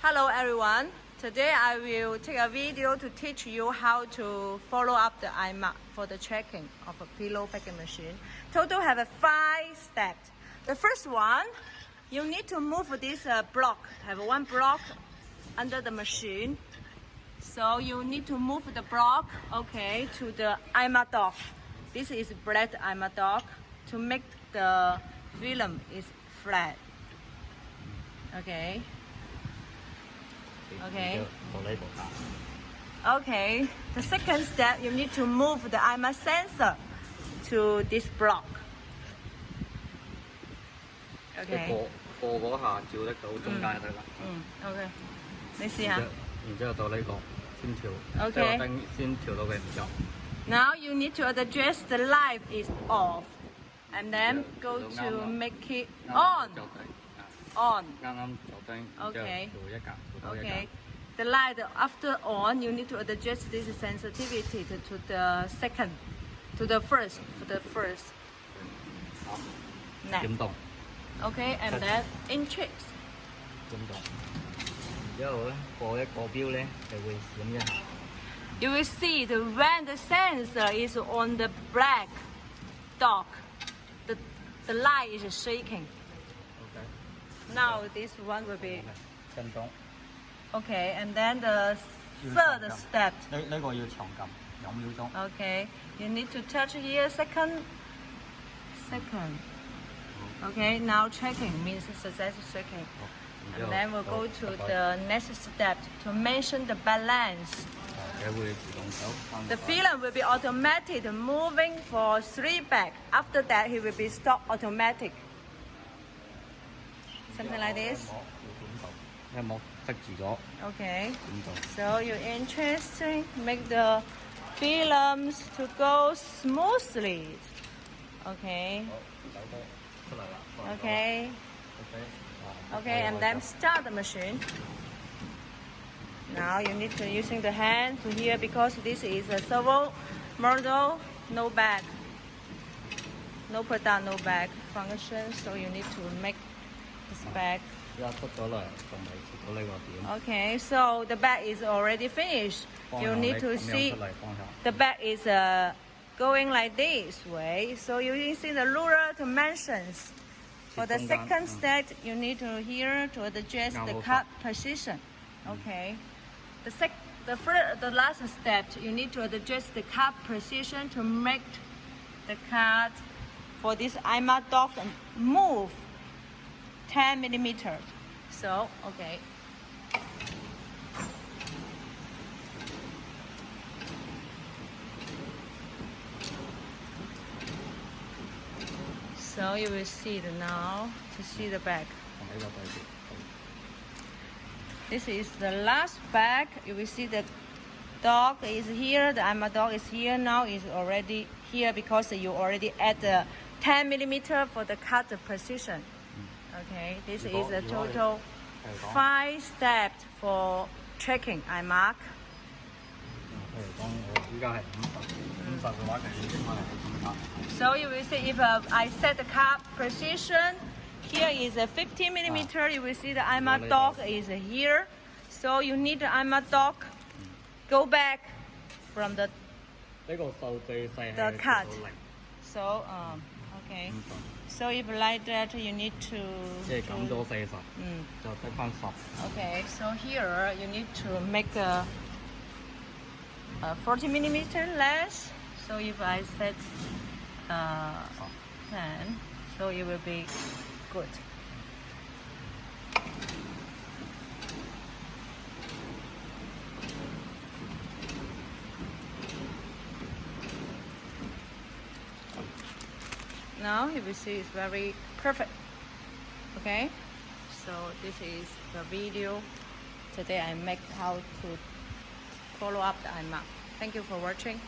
Hello everyone. Today I will take a video to teach you how to follow up the eye mark for the checking of a pillow packing machine. Total have 5 steps. The first one, you need to move this block. Have one block under the machine. So you need to move the block, okay, to the eye mark dock. This is black eye mark dock to make the film is flat. Okay. Okay. Okay. The second step, you need to move the eye mark sensor to this block. Okay. OK。你試下。然之後到呢個先調， OK。即係個燈先調到佢唔着。Now you need to adjust the light is off, and then go to make it on. On. 啱啱着燈，然之後調一格，調到一格。Okay. The light after on, you need to adjust this sensitivity to the second, to the first, for the first. 好。 Next. 點動？ Okay, and then inches. 點動？然之後咧，過一個標咧，就會閃一下。You will see that when the sensor is on the black dot, the light is shaking. Okay. Now this one will be 震動。 okay, and then the third step. 呢個要長撳2秒鐘。 Okay, you need to touch here second. Okay, now checking means success checking. And then we'll go to the next step to mention the balance. The film will be automatic moving for 3 back. After that, it will be stop automatic. Something like this. Okay. So you're interested make the films to go smoothly. Okay. Okay. Okay, and then start the machine. Now you need to using the hand to here because this is a servo model, no back, no product, no back function. So you need to make this back. Okay, so the back is already finished. You need to see the back is going like this way. So you using the ruler to mentions. For the second step, you need to here to adjust the cut position. Okay. The last step, you need to adjust the cut position to make the cut for this eye mark dot move 10 millimeters. So, okay. So you will see it now to see the back. This is the last back. You will see the dog is here, the eye mark dog is here now, is already here because you already add the 10 millimeter for the cut precision. Okay, this is a total 5 steps for checking eye mark. So you will see if I set the cut precision, here is a 15 millimeter. You will see the eye mark dog is here. So you need the eye mark dog go back from the cut. So okay. So if like that, you need to. Okay. So here you need to make a 40 millimeter less. So if I set 10, so it will be good. Now you will see it's very perfect. Okay, so this is the video. Today I make how to follow up the eye mark. Thank you for watching.